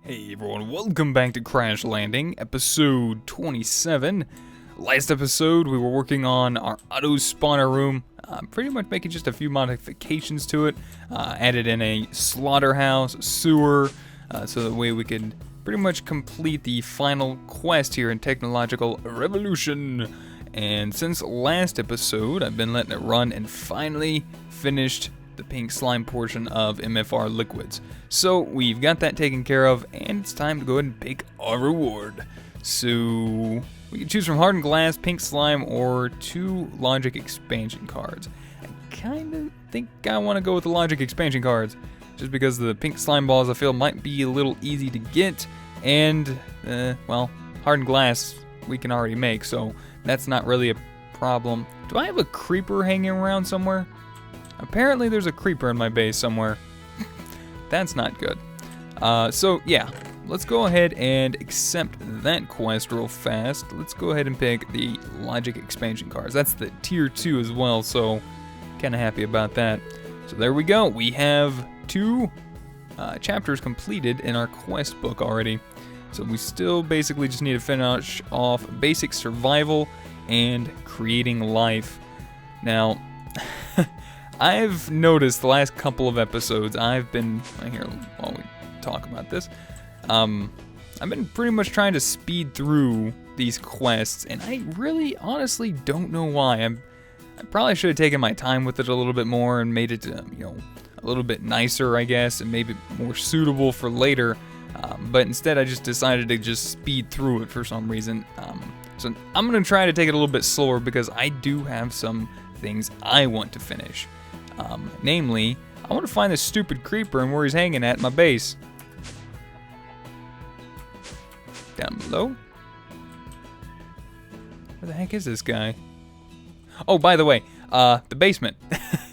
Hey everyone, welcome back to Crash Landing, episode 27. Last episode, we were working on our auto spawner room, pretty much making just a few modifications to it. Added in a slaughterhouse, sewer, so that way we could pretty much complete the final quest here in Technological Revolution. And since last episode, I've been letting it run and finally finished the pink slime portion of MFR liquids. So we've got that taken care of, and it's time to go ahead and pick our reward. So we can choose from hardened glass, pink slime, or 2 logic expansion cards. I kind of think I want to go with the logic expansion cards, just because the pink slime balls I feel might be a little easy to get, and well, hardened glass we can already make, so that's not really a problem. Do I have a creeper hanging around somewhere? Apparently there's a creeper in my base somewhere. That's not good. So yeah, let's go ahead and accept that quest real fast. Let's go ahead and pick the logic expansion cards. That's the tier 2 as well, so kind of happy about that. So there we go. We have 2 chapters completed in our quest book already. So we still basically just need to finish off basic survival and creating life. Now, I've noticed the last couple of episodes, I've been, here while we talk about this, I've been pretty much trying to speed through these quests, and I really honestly don't know why. I probably should have taken my time with it a little bit more and made it, a little bit nicer, I guess, and maybe more suitable for later, but instead I just decided to just speed through it for some reason. So I'm going to try to take it a little bit slower because I do have some things I want to finish. Namely, I want to find this stupid creeper and where he's hanging at my base. Down below? Where the heck is this guy? Oh, by the way, the basement.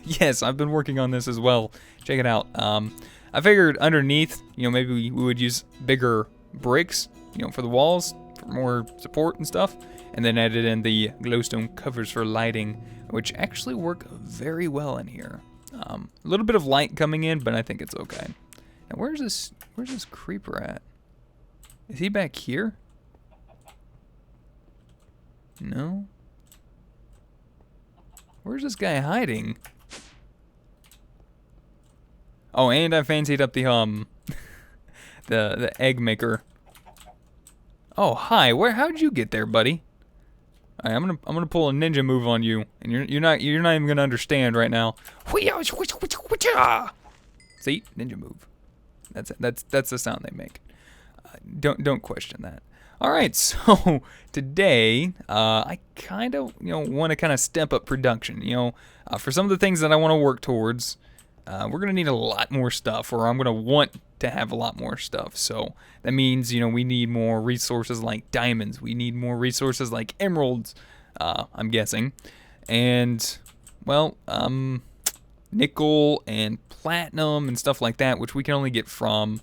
Yes, I've been working on this as well. Check it out. I figured underneath, maybe we would use bigger bricks, for the walls, for more support and stuff. And then added in the glowstone covers for lighting, which actually work very well in here. A little bit of light coming in, but I think it's okay. Now, where's this creeper at? Is he back here? No. Where's this guy hiding? Oh, and I fancied up the the egg maker. Oh, hi. How'd you get there, buddy? All right, I'm gonna pull a ninja move on you, and you're not even gonna understand right now. See, ninja move. That's the sound they make. Don't question that. All right, so today I kind of want to kind of step up production. For some of the things that I want to work towards, we're gonna need a lot more stuff, or I'm gonna want to have a lot more stuff. So that means we need more resources like diamonds. We need more resources like emeralds. I'm guessing, and well, nickel and platinum and stuff like that, which we can only get from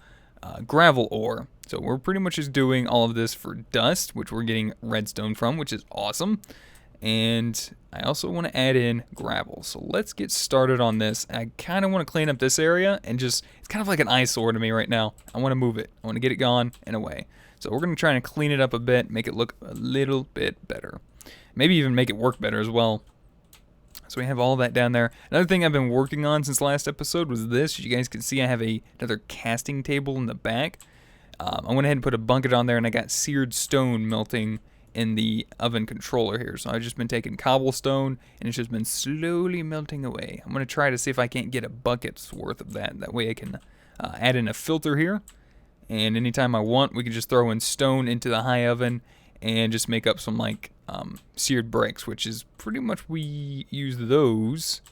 gravel ore. So we're pretty much just doing all of this for dust, which we're getting redstone from, which is awesome. And I also want to add in gravel. So let's get started on this. I kind of want to clean up this area and it's kind of like an eyesore to me right now. I want to move it. I want to get it gone and away. So we're going to try and clean it up a bit, make it look a little bit better. Maybe even make it work better as well. So we have all that down there. Another thing I've been working on since last episode was this. As you guys can see, I have another casting table in the back. I went ahead and put a bucket on there, and I got seared stone melting in the oven controller here. So I've just been taking cobblestone, and it's just been slowly melting away. I'm going to try to see if I can't get a bucket's worth of that. That way I can add in a filter here, and anytime I want, we can just throw in stone into the high oven and just make up some like seared bricks, which is pretty much we use those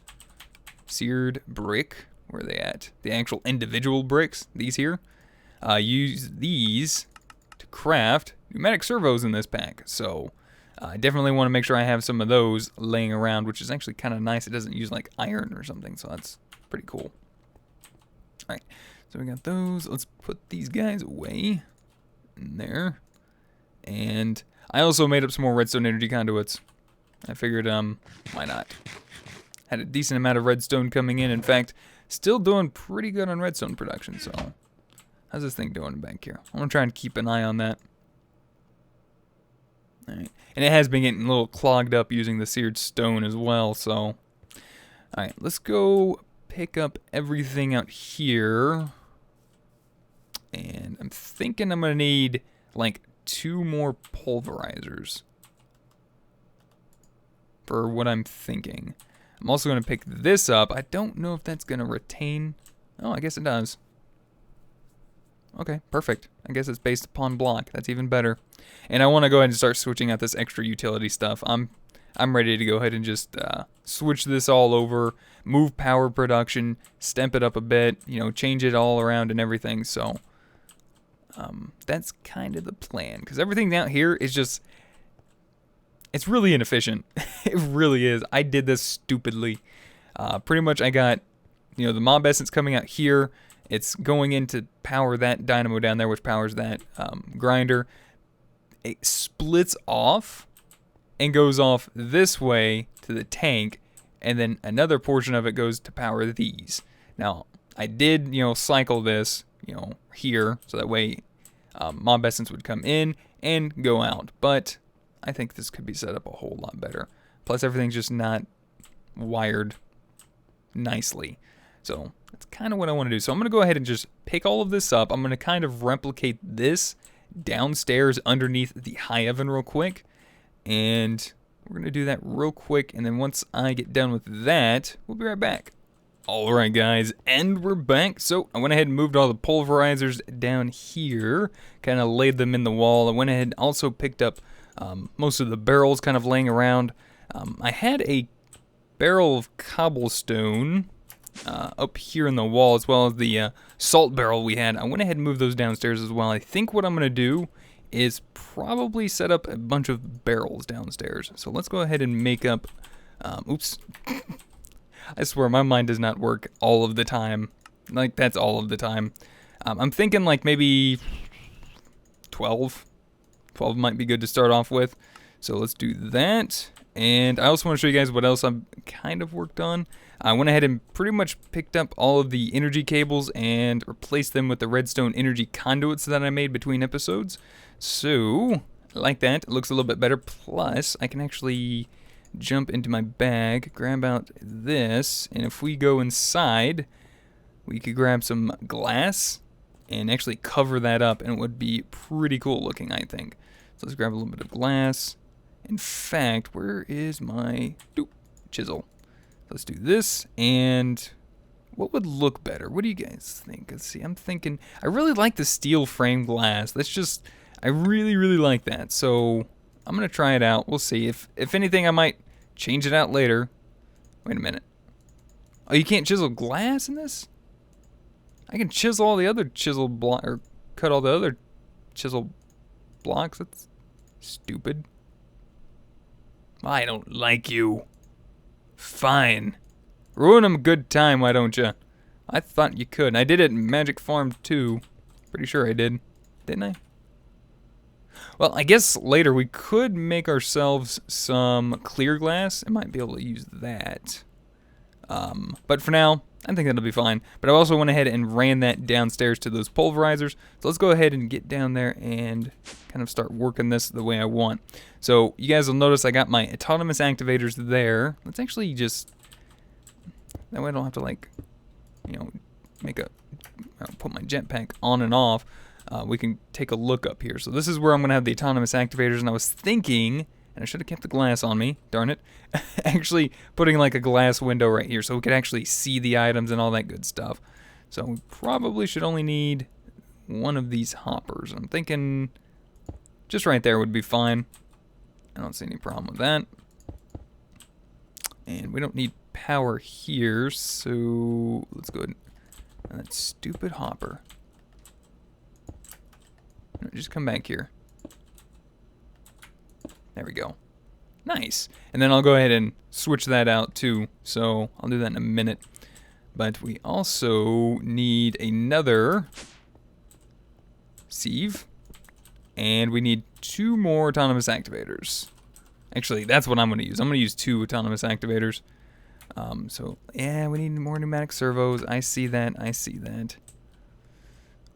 seared brick. Where are they at? The actual individual bricks, these here. Use these to craft pneumatic servos in this pack. So I definitely want to make sure I have some of those laying around, which is actually kind of nice. It doesn't use like iron or something, so that's pretty cool. All right, so we got those. Let's put these guys away in there. And I also made up some more redstone energy conduits. I figured, why not? Had a decent amount of redstone coming in. In fact, still doing pretty good on redstone production, so How's this thing doing back here? I'm gonna try and keep an eye on that. All right, and it has been getting a little clogged up using the seared stone as well. So, all right, let's go pick up everything out here. And I'm thinking I'm gonna need like 2 more pulverizers for what I'm thinking. I'm also gonna pick this up. I don't know if that's gonna retain. Oh, I guess it does. Okay, perfect. I guess it's based upon block. That's even better. And I want to go ahead and start switching out this extra utility stuff. I'm ready to go ahead and just switch this all over, move power production, stamp it up a bit, you know, change it all around and everything. So that's kind of the plan. Because everything down here is just, it's really inefficient. It really is. I did this stupidly. Pretty much I got, you know, the mob essence coming out here. It's going in to power that dynamo down there, which powers that grinder. It splits off and goes off this way to the tank, and then another portion of it goes to power these. Now, I did, you know, cycle this, you know, here, so that way mob essence would come in and go out. But I think this could be set up a whole lot better. Plus, everything's just not wired nicely. So that's kind of what I want to do. So I'm going to go ahead and just pick all of this up. I'm going to kind of replicate this downstairs underneath the high oven real quick. And we're going to do that real quick. And then once I get done with that, we'll be right back. All right, guys, and we're back. So I went ahead and moved all the pulverizers down here, kind of laid them in the wall. I went ahead and also picked up most of the barrels kind of laying around. I had a barrel of cobblestone up here in the wall, as well as the salt barrel we had. I went ahead and moved those downstairs as well. I think what I'm going to do is probably set up a bunch of barrels downstairs. So let's go ahead and make up, oops. I swear my mind does not work all of the time. Like, that's all of the time. I'm thinking like maybe 12. 12 might be good to start off with. So let's do that. And I also want to show you guys what else I've kind of worked on. I went ahead and pretty much picked up all of the energy cables and replaced them with the redstone energy conduits that I made between episodes. So, I like that. It looks a little bit better. Plus, I can actually jump into my bag, grab out this, and if we go inside, we could grab some glass and actually cover that up, and it would be pretty cool looking, I think. So let's grab a little bit of glass. In fact, where is my chisel? Let's do this, and what would look better? What do you guys think? Let's see, I'm thinking, I really like the steel frame glass. That's just, I really, really like that. So I'm going to try it out. We'll see. If anything, I might change it out later. Wait a minute. Oh, you can't chisel glass in this? I can chisel all the other chisel block, or cut all the other chisel blocks. That's stupid. I don't like you. Fine. Ruin them a good time, why don't you? I thought you could. I did it in Magic Farm too. Pretty sure I did. Didn't I? Well, I guess later we could make ourselves some clear glass. I might be able to use that. But for now, I think that'll be fine. But I also went ahead and ran that downstairs to those pulverizers. So let's go ahead and get down there and kind of start working this the way I want. So you guys will notice I got my autonomous activators there. Let's actually just, that way I don't have to like, you know, put my jetpack on and off. We can take a look up here. So this is where I'm going to have the autonomous activators, and I was thinking, and I should have kept the glass on me, darn it, actually putting like a glass window right here so we could actually see the items and all that good stuff. So we probably should only need one of these hoppers. I'm thinking just right there would be fine. I don't see any problem with that. And we don't need power here, so let's go ahead and that stupid hopper. No, just come back here. There we go. Nice. And then I'll go ahead and switch that out too. So I'll do that in a minute. But we also need another sieve. And we need 2 more autonomous activators. Actually, that's what I'm going to use. I'm going to use 2 autonomous activators. So, yeah, we need more pneumatic servos. I see that. I see that.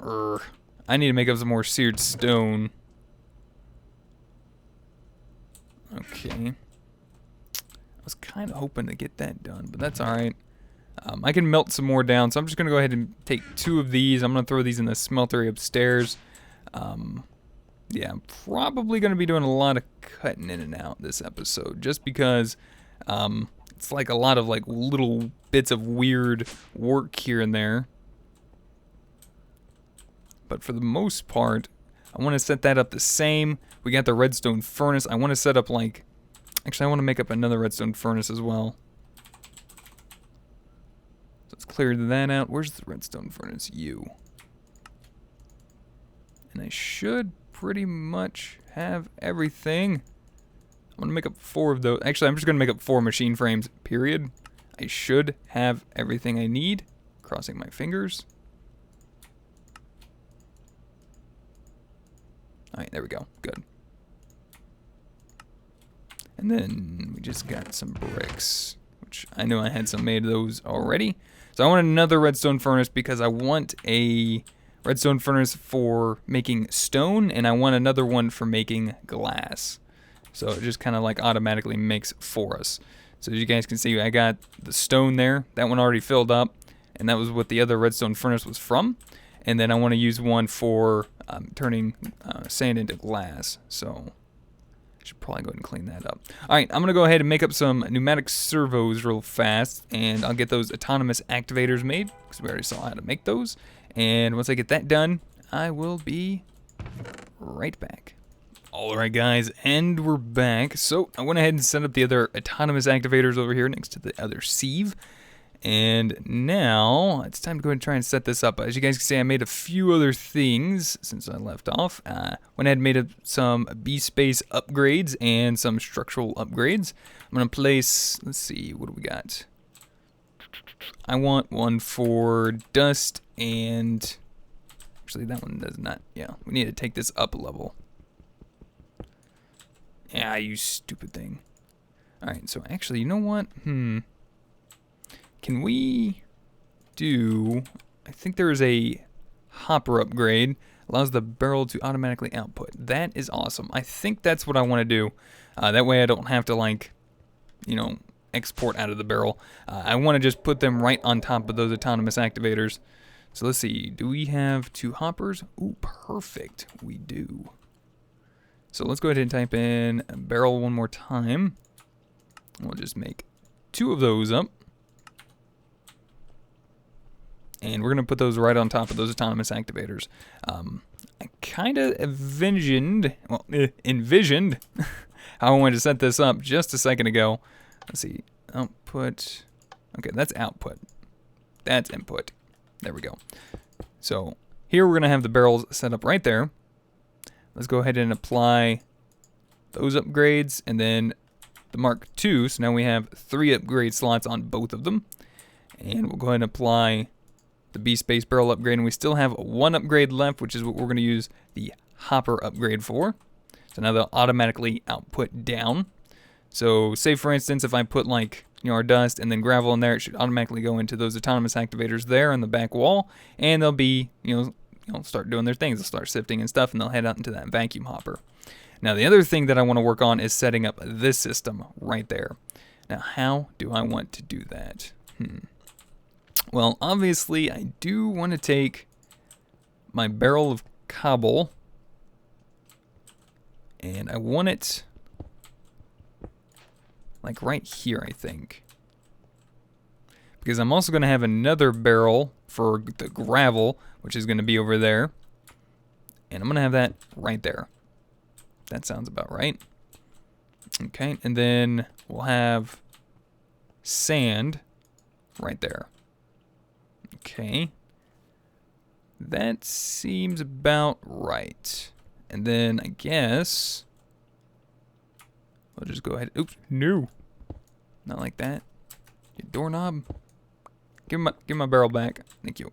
I need to make up some more seared stone. Okay. I was kind of hoping to get that done, but that's alright. I can melt some more down, so I'm just going to go ahead and take 2 of these. I'm going to throw these in the smeltery upstairs. Yeah, I'm probably going to be doing a lot of cutting in and out this episode, just because it's like a lot of like little bits of weird work here and there. But for the most part, I want to set that up the same. We got the redstone furnace. I want to set up like... Actually, I want to make up another redstone furnace as well. So let's clear that out. Where's the redstone furnace? You. And I should pretty much have everything. I'm going to make up 4 of those. Actually, I'm just going to make up 4 machine frames, period. I should have everything I need. Crossing my fingers. Alright, there we go. Good. And then we just got some bricks, which I know I had some made of those already. So I want another redstone furnace because I want a redstone furnace for making stone, and I want another one for making glass. So it just kind of like automatically makes for us. So as you guys can see, I got the stone there. That one already filled up, and that was what the other redstone furnace was from. And then I want to use one for turning sand into glass. So I should probably go ahead and clean that up. Alright, I'm going to go ahead and make up some pneumatic servos real fast. And I'll get those autonomous activators made, because we already saw how to make those. And once I get that done, I will be right back. Alright guys, and we're back. So I went ahead and set up the other autonomous activators over here next to the other sieve. And now it's time to go ahead and try and set this up. As you guys can see, I made a few other things since I left off. Went ahead and made up some B-space upgrades and some structural upgrades. I'm going to place, let's see, what do we got? I want one for dust and, actually that one does not, yeah, we need to take this up a level. Yeah, you stupid thing. Alright, so actually, you know what? Can we do, I think there is a hopper upgrade, allows the barrel to automatically output. That is awesome. I think that's what I want to do. That way I don't have to like, you know, export out of the barrel. I want to just put them right on top of those autonomous activators. So let's see, do we have 2 hoppers? Ooh, perfect, we do. So let's go ahead and type in a barrel one more time. We'll just make 2 of those up. And we're going to put those right on top of those autonomous activators. I kind of envisioned how I wanted to set this up just a second ago. Let's see, output. Okay, that's output. That's input. There we go. So here we're going to have the barrels set up right there. Let's go ahead and apply those upgrades and then the Mark II. So now we have 3 upgrade slots on both of them. And we'll go ahead and apply the B-space barrel upgrade, and we still have 1 upgrade left, which is what we're going to use the hopper upgrade for. So now they'll automatically output down. So say for instance, if I put like, you know, our dust and then gravel in there, it should automatically go into those autonomous activators there on the back wall, and they'll be, you know, start doing their things. They'll start sifting and stuff, and they'll head out into that vacuum hopper. Now the other thing that I want to work on is setting up this system right there. Now how do I want to do that? Well, obviously, I do want to take my barrel of cobble, and I want it, like, right here, I think. Because I'm also going to have another barrel for the gravel, which is going to be over there. And I'm going to have that right there. That sounds about right. Okay, and then we'll have sand right there. Okay, that seems about right. And then I guess I'll just go ahead. Oops, no, not like that. You doorknob. Give my barrel back. Thank you.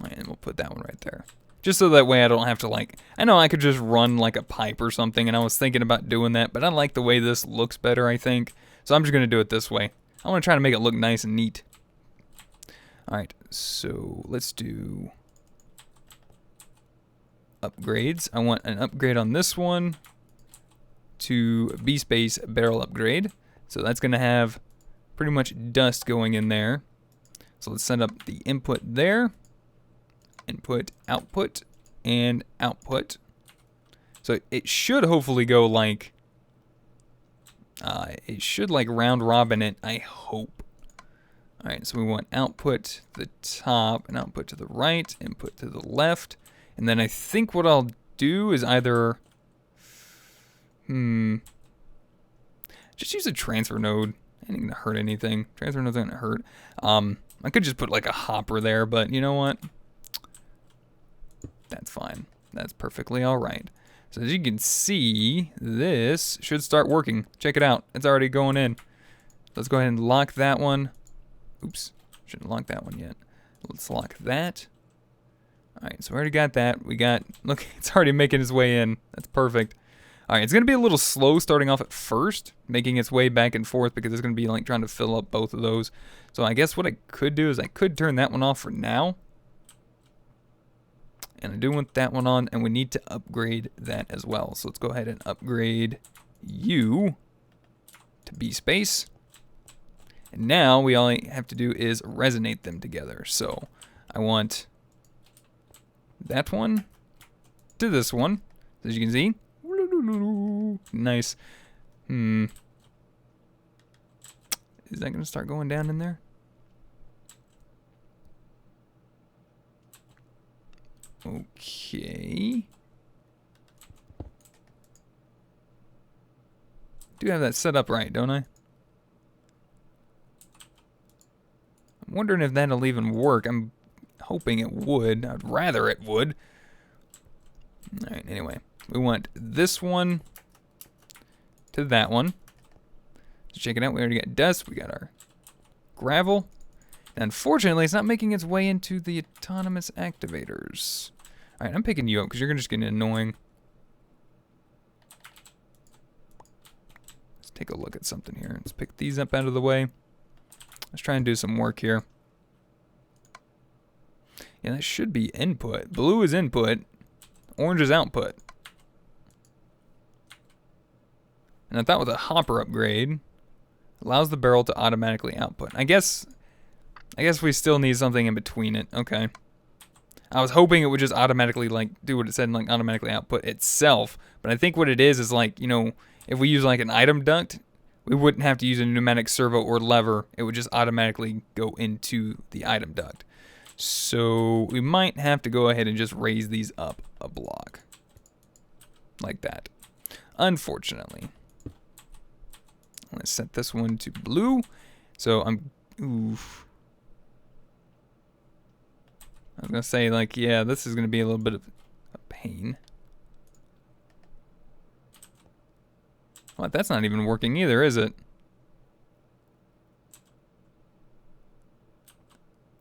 And we'll put that one right there. Just so that way I don't have to like, I know I could just run like a pipe or something, and I was thinking about doing that, but I like the way this looks better, I think. So I'm just going to do it this way. I want to try to make it look nice and neat. Alright, so let's do upgrades. I want an upgrade on this one to B-Space barrel upgrade. So that's going to have pretty much dust going in there. So let's set up the input there. Input, output, and output. So it should hopefully go like, it should like round robin it, I hope. Alright, so we want output to the top and output to the right, input to the left. And then I think what I'll do is either, just use a transfer node. It ain't gonna hurt anything. Transfer node's not gonna hurt. I could just put like a hopper there, but you know what? That's fine. That's perfectly alright. So as you can see, this should start working. Check it out. It's already going in. Let's go ahead and lock that one. Oops, shouldn't lock that one yet. Let's lock that. Alright, so we already got that. We got, look, it's already making its way in. That's perfect. Alright, it's going to be a little slow starting off at first, making its way back and forth because it's going to be like trying to fill up both of those. So I guess what I could do is I could turn that one off for now. And I do want that one on, and we need to upgrade that as well. So let's go ahead and upgrade you to B-Space. And now we all have to do is resonate them together. So I want that one to this one, as you can see. Nice. Is that going to start going down in there? Okay. Do have that set up right, don't I? I'm wondering if that'll even work. I'm hoping it would. I'd rather it would. Alright, anyway. We want this one to that one. So check it out. We already got dust. We got our gravel. And unfortunately, it's not making its way into the autonomous activators. Alright, I'm picking you up because you're just getting annoying. Let's take a look at something here. Let's pick these up out of the way. Let's try and do some work here. Yeah, that should be input. Blue is input. Orange is output. And I thought with a hopper upgrade, allows the barrel to automatically output. I guess we still need something in between it. Okay. I was hoping it would just automatically like do what it said and like automatically output itself. But I think what it is like, you know, if we use like an item duct, we wouldn't have to use a pneumatic servo or lever. It would just automatically go into the item duct. So we might have to go ahead and just raise these up a block. Like that. Unfortunately. Let's set this one to blue. So I was gonna say like, yeah, this is gonna be a little bit of a pain. What? That's not even working either, is it?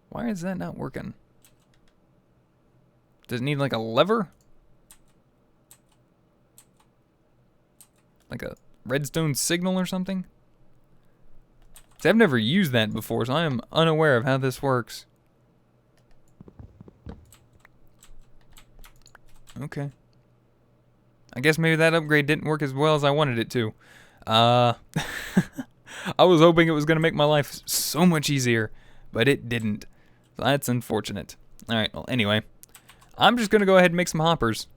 Why is that not working? Does it need like a lever? Like a redstone signal or something? See, I've never used that before, so I am unaware of how this works. Okay. I guess maybe that upgrade didn't work as well as I wanted it to. I was hoping it was going to make my life so much easier, but it didn't. So that's unfortunate. Alright, well, anyway. I'm just going to go ahead and make some hoppers.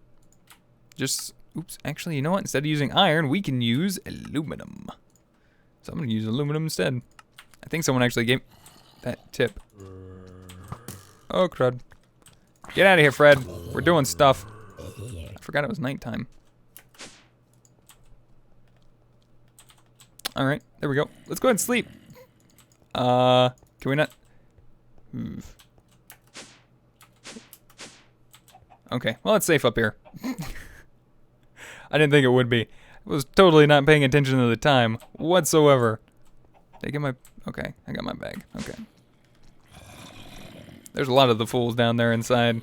Oops, actually, you know what? Instead of using iron, we can use aluminum. So I'm going to use aluminum instead. I think someone actually gave that tip. Oh, crud. Get out of here, Fred. We're doing stuff. I forgot it was nighttime. Alright, there we go. Let's go ahead and sleep. Can we not? Okay, well, it's safe up here. I didn't think it would be. I was totally not paying attention to the time whatsoever. Did I get my... Okay, I got my bag. Okay. There's a lot of the fools down there inside.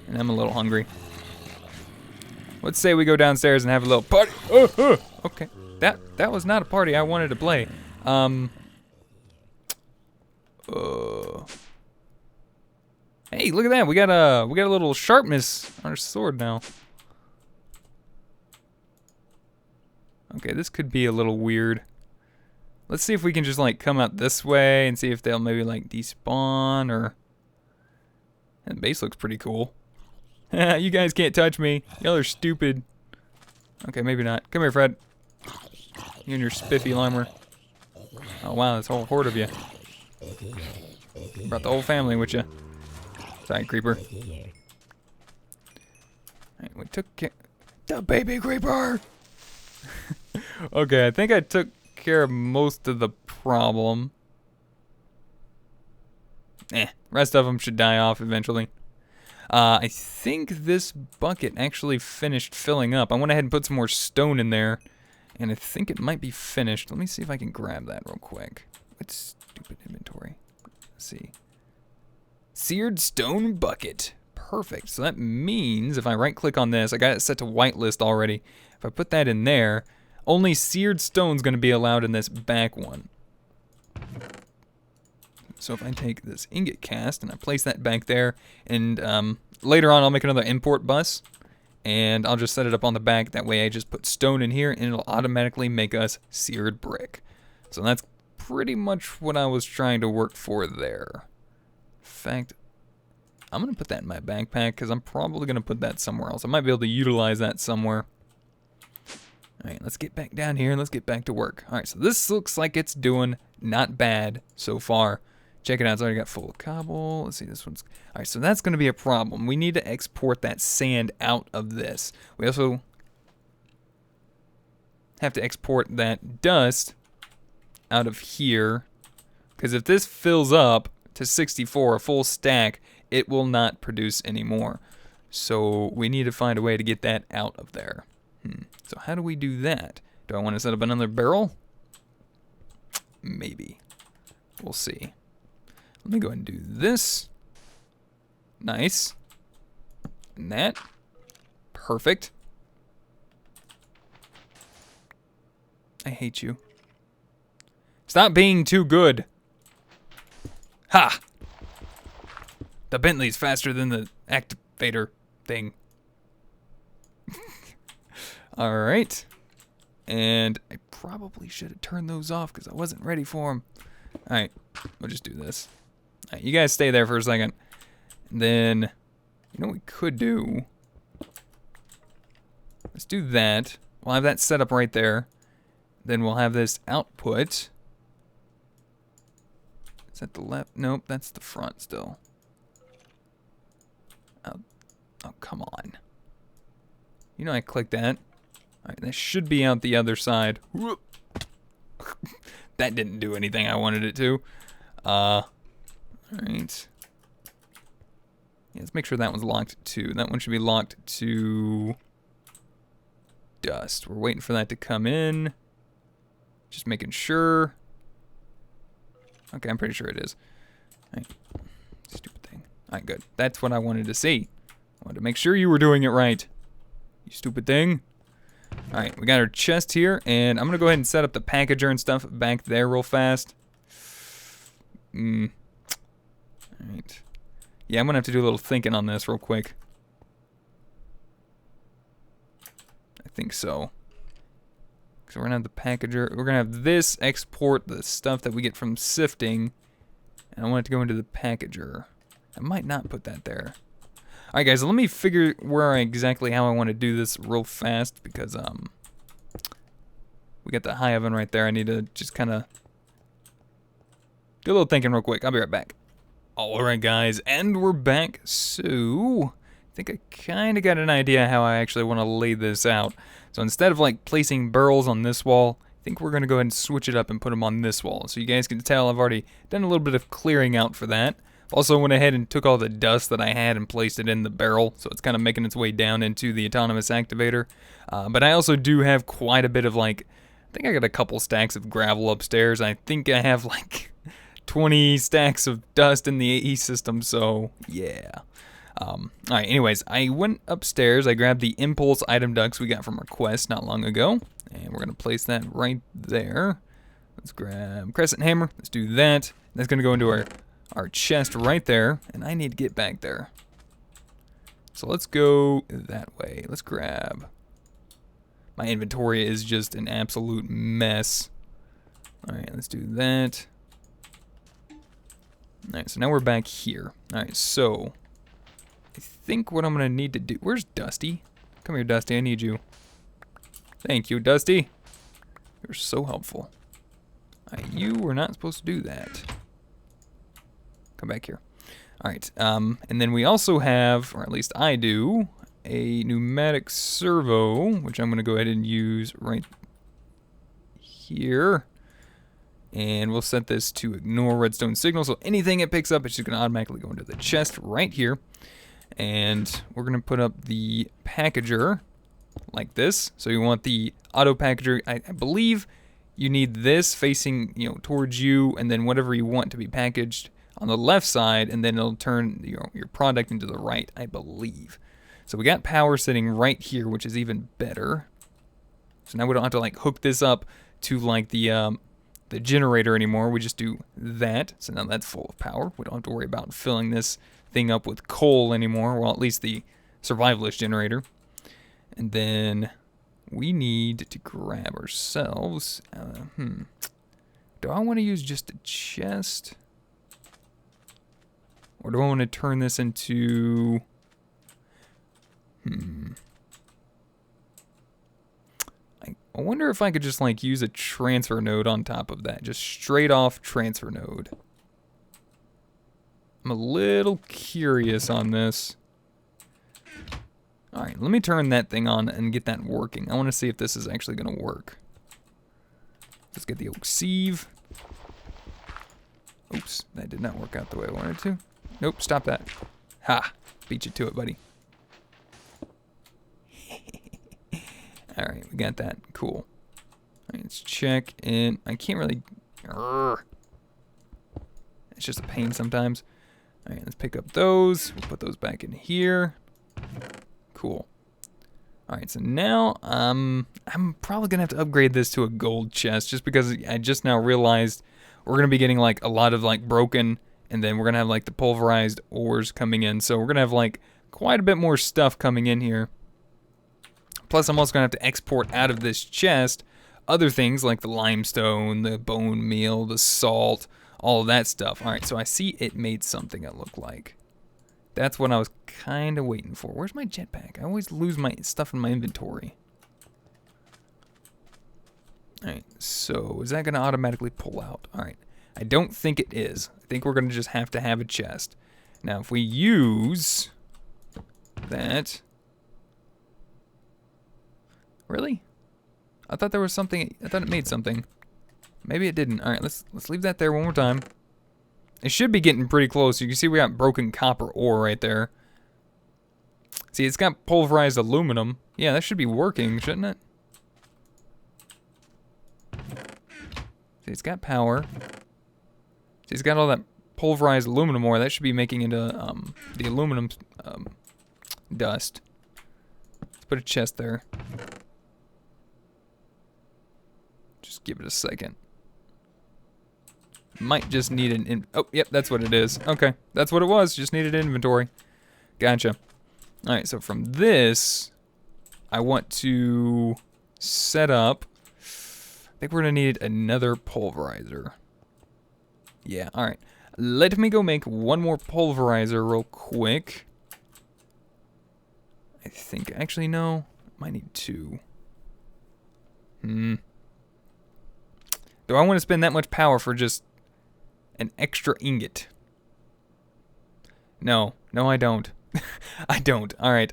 And I'm a little hungry. Let's say we go downstairs and have a little party. Okay. That was not a party I wanted to play. Hey, look at that. We got a little sharpness on our sword now. Okay, this could be a little weird. Let's see if we can just like come out this way and see if they'll maybe like despawn or... And the base looks pretty cool. You guys can't touch me. Y'all are stupid. Okay, maybe not. Come here, Fred. You and your spiffy limber. Oh wow, this whole horde of you. Brought the whole family with you. Sorry, creeper. Alright, we took care... The baby creeper! Okay, I think I took care of most of the problem. Rest of them should die off eventually. I think this bucket actually finished filling up. I went ahead and put some more stone in there, and I think it might be finished. Let me see if I can grab that real quick. What's stupid inventory? Let's see. Seared stone bucket. Perfect. So that means if I right-click on this, I got it set to whitelist already. If I put that in there, only seared stone's going to be allowed in this back one. So if I take this ingot cast and I place that back there, and later on I'll make another import bus, and I'll just set it up on the back. That way I just put stone in here, and it'll automatically make us seared brick. So that's pretty much what I was trying to work for there. In fact, I'm going to put that in my backpack, because I'm probably going to put that somewhere else. I might be able to utilize that somewhere. Alright, let's get back down here and let's get back to work. Alright, so this looks like it's doing not bad so far. Check it out, it's already got full cobble. Let's see, this one's... Alright, so that's going to be a problem. We need to export that sand out of this. We also have to export that dust out of here. Because if this fills up to 64, a full stack, it will not produce anymore. So we need to find a way to get that out of there. So how do we do that? Do I want to set up another barrel? Maybe. We'll see. Let me go ahead and do this. Nice. And that. Perfect. I hate you. Stop being too good. Ha! The Bentley's faster than the activator thing. Alright. And I probably should have turned those off because I wasn't ready for them. Alright, we'll just do this. Alright, you guys stay there for a second. And then, you know what we could do? Let's do that. We'll have that set up right there. Then we'll have this output. Is that the left? Nope, that's the front still. Oh, come on. You know I clicked that. Alright, that should be out the other side. That didn't do anything I wanted it to. Alright. Yeah, let's make sure that one's locked too. That one should be locked to dust. We're waiting for that to come in. Just making sure. Okay, I'm pretty sure it is. Alright. Stupid thing. Alright, good. That's what I wanted to see. I wanted to make sure you were doing it right. You stupid thing. Alright, we got our chest here, and I'm going to go ahead and set up the packager and stuff back there real fast. Alright. Yeah, I'm going to have to do a little thinking on this real quick. I think so. So we're going to have the packager. We're going to have this export the stuff that we get from sifting, and I want it to go into the packager. I might not put that there. Alright guys, let me figure exactly how I want to do this real fast because we got the high oven right there. I need to just kind of do a little thinking real quick. I'll be right back. Alright guys, and we're back. So, I think I kind of got an idea how I actually want to lay this out. So instead of like placing barrels on this wall, I think we're going to go ahead and switch it up and put them on this wall. So you guys can tell I've already done a little bit of clearing out for that. Also went ahead and took all the dust that I had and placed it in the barrel, so it's kind of making its way down into the autonomous activator. But I also do have quite a bit of I think I got a couple stacks of gravel upstairs. I think I have 20 stacks of dust in the AE system, so yeah. Alright, anyways, I went upstairs, I grabbed the impulse item ducts we got from our quest not long ago, and we're going to place that right there. Let's grab crescent hammer, let's do that. That's going to go into our our chest right there, and I need to get back there. So let's go that way. Let's grab... My inventory is just an absolute mess. Alright, let's do that. Alright, so now we're back here. Alright, so... I think what I'm going to need to do... Where's Dusty? Come here, Dusty. I need you. Thank you, Dusty. You're so helpful. You were not supposed to do that. Come back here. Alright, and then we also have, or at least I do, a pneumatic servo, which I'm going to go ahead and use right here. And we'll set this to ignore redstone signal, so anything it picks up, it's just going to automatically go into the chest right here. And we're going to put up the packager like this. So you want the auto packager, I believe you need this facing, towards you, and then whatever you want to be packaged on the left side, and then it'll turn your product into the right, I believe. So we got power sitting right here, which is even better. So now we don't have to like hook this up to like the generator anymore. We just do that. So now that's full of power. We don't have to worry about filling this thing up with coal anymore. Well, at least the survivalist generator. And then we need to grab ourselves. Do I want to use just a chest? Or do I want to turn this into... I wonder if I could just like use a transfer node on top of that. Just straight off transfer node. I'm a little curious on this. Alright, let me turn that thing on and get that working. I want to see if this is actually going to work. Let's get the oak sieve. Oops, that did not work out the way I wanted to. Nope, stop that. Ha! Beat you to it, buddy. Alright, we got that. Cool. Alright, let's check in. I can't really... It's just a pain sometimes. Alright, let's pick up those. We'll put those back in here. Cool. Alright, so now I'm probably going to have to upgrade this to a gold chest just because I just now realized we're going to be getting like a lot of like broken, and then we're going to have like the pulverized ores coming in. So we're going to have like quite a bit more stuff coming in here. Plus, I'm also going to have to export out of this chest other things like the limestone, the bone meal, the salt, all of that stuff. Alright, so I see it made something it looked like. That's what I was kind of waiting for. Where's my jetpack? I always lose my stuff in my inventory. Alright, so is that going to automatically pull out? Alright, I don't think it is. I think we're going to just have to have a chest. Now, if we use that... Really? I thought there was something. I thought it made something. Maybe it didn't. All right, let's leave that there one more time. It should be getting pretty close. You can see we got broken copper ore right there. See, it's got pulverized aluminum. Yeah, that should be working, shouldn't it? See, it's got power. See, it's got all that pulverized aluminum ore. That should be making into the aluminum dust. Let's put a chest there. Just give it a second. Might just need an oh, yep, that's what it is. Okay, that's what it was. Just needed inventory. Gotcha. Alright, so from this, I want to set up... I think we're going to need another pulverizer. Yeah, alright. Let me go make one more pulverizer real quick. I think, actually, no. Might need two. Do I want to spend that much power for just an extra ingot? No, I don't. I don't. All right.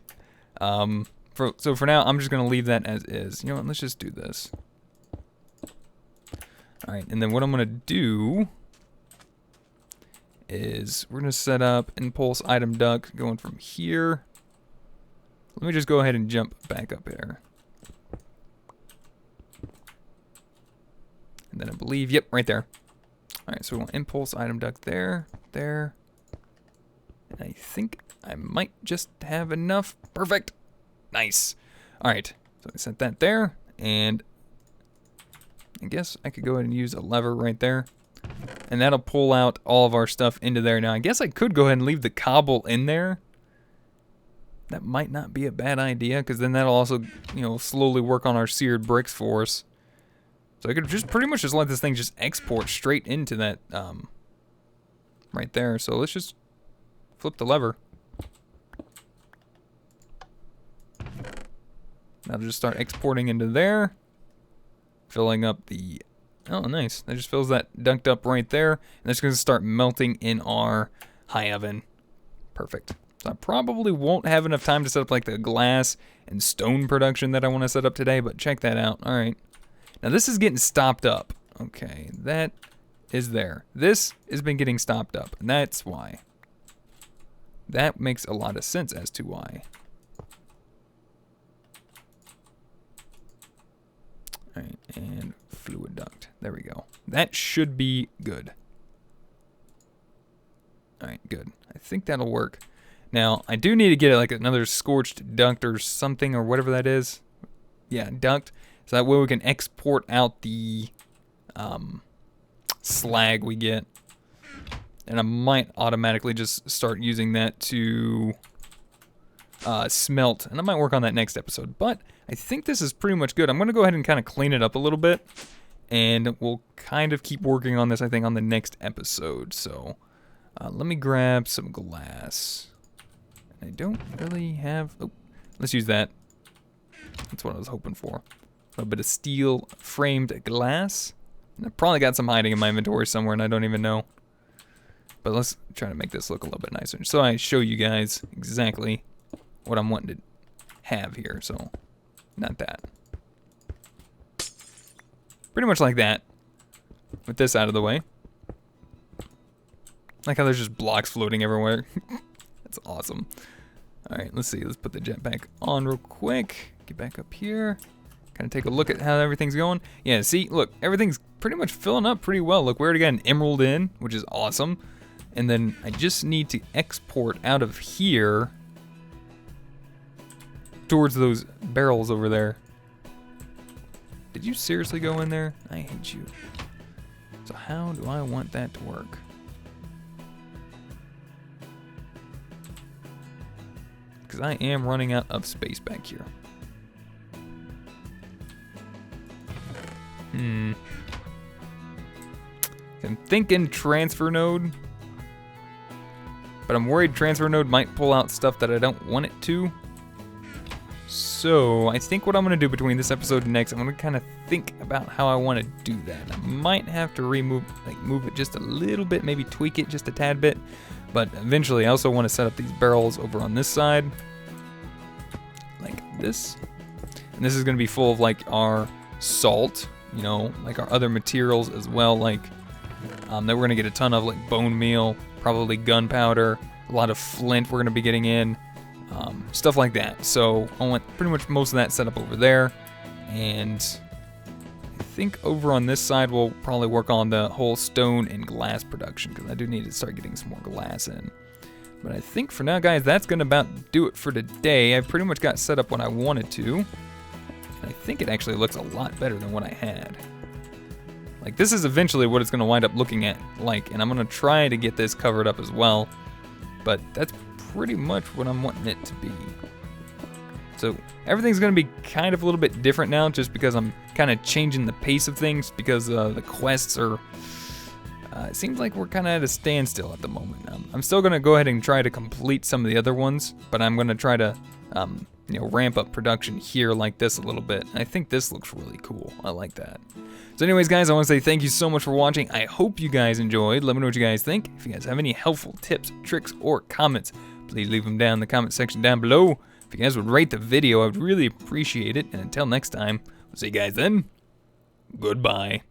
So for now, I'm just gonna leave that as is. You know what? Let's just do this. All right, and then what I'm gonna do is we're gonna set up impulse item duct going from here. Let me just go ahead and jump back up here. And then I believe, yep, right there. All right, so we want impulse item duct there. And I think I might just have enough. Perfect. Nice. All right, so I set that there. And I guess I could go ahead and use a lever right there. and that'll pull out all of our stuff into there. Now, I guess I could go ahead and leave the cobble in there. That might not be a bad idea, because then that'll also, you know, slowly work on our seared bricks for us. So I could just pretty much just let this thing just export straight into that, right there. So let's just flip the lever. That'll just start exporting into there, filling up the, oh nice, that just fills that dunked up right there, and that's going to start melting in our high oven. Perfect. So I probably won't have enough time to set up like the glass and stone production that I want to set up today, but check that out. All right, now this is getting stopped up. Okay, that is there. This has been getting stopped up, and that's why. That makes a lot of sense as to why. Alright, and fluid duct. There we go. That should be good. Alright, good. I think that'll work. Now, I do need to get like another scorched duct or something, or whatever that is. Yeah, duct. So that way we can export out the slag we get. And I might automatically just start using that to smelt. And I might work on that next episode. But I think this is pretty much good. I'm going to go ahead and kind of clean it up a little bit. And we'll kind of keep working on this, I think, on the next episode. So let me grab some glass. I don't really have... Oh, let's use that. That's what I was hoping for. A little bit of steel framed glass. And I probably got some hiding in my inventory somewhere and I don't even know. But let's try to make this look a little bit nicer, so I show you guys exactly what I'm wanting to have here. So, not that. Pretty much like that. With this out of the way. Like how there's just blocks floating everywhere. That's awesome. Alright, let's see. Let's put the jetpack on real quick. Get back up here. Kind of take a look at how everything's going. Yeah, see, look, everything's pretty much filling up pretty well. Look, we already got an emerald in, which is awesome. And then I just need to export out of here towards those barrels over there. Did you seriously go in there? I hate you. So how do I want that to work? Because I am running out of space back here. I'm thinking transfer node. But I'm worried transfer node might pull out stuff that I don't want it to. So I think what I'm going to do between this episode and next, I'm going to kind of think about how I want to do that. I might have to move it just a little bit, maybe tweak it just a tad bit. But eventually I also want to set up these barrels over on this side. Like this. And this is going to be full of like our salt, you know, like our other materials as well, like that we're going to get a ton of, like bone meal, probably gunpowder, a lot of flint we're going to be getting in, stuff like that. So I want pretty much most of that set up over there, and I think over on this side we'll probably work on the whole stone and glass production, because I do need to start getting some more glass in. But I think for now, guys, that's going to about do it for today. I pretty much got set up what I wanted to, and I think it actually looks a lot better than what I had. Like, this is eventually what it's going to wind up looking at like, and I'm going to try to get this covered up as well, but that's pretty much what I'm wanting it to be. So everything's going to be kind of a little bit different now, just because I'm kind of changing the pace of things, because the quests are, it seems like we're kind of at a standstill at the moment. I'm still going to go ahead and try to complete some of the other ones, but I'm going to try to you know, ramp up production here like this a little bit. And I think this looks really cool. I like that. So anyways, guys, I want to say thank you so much for watching. I hope you guys enjoyed. Let me know what you guys think. If you guys have any helpful tips, tricks, or comments, please leave them down in the comment section down below. If you guys would rate the video, I would really appreciate it. And until next time, we'll see you guys then. Goodbye.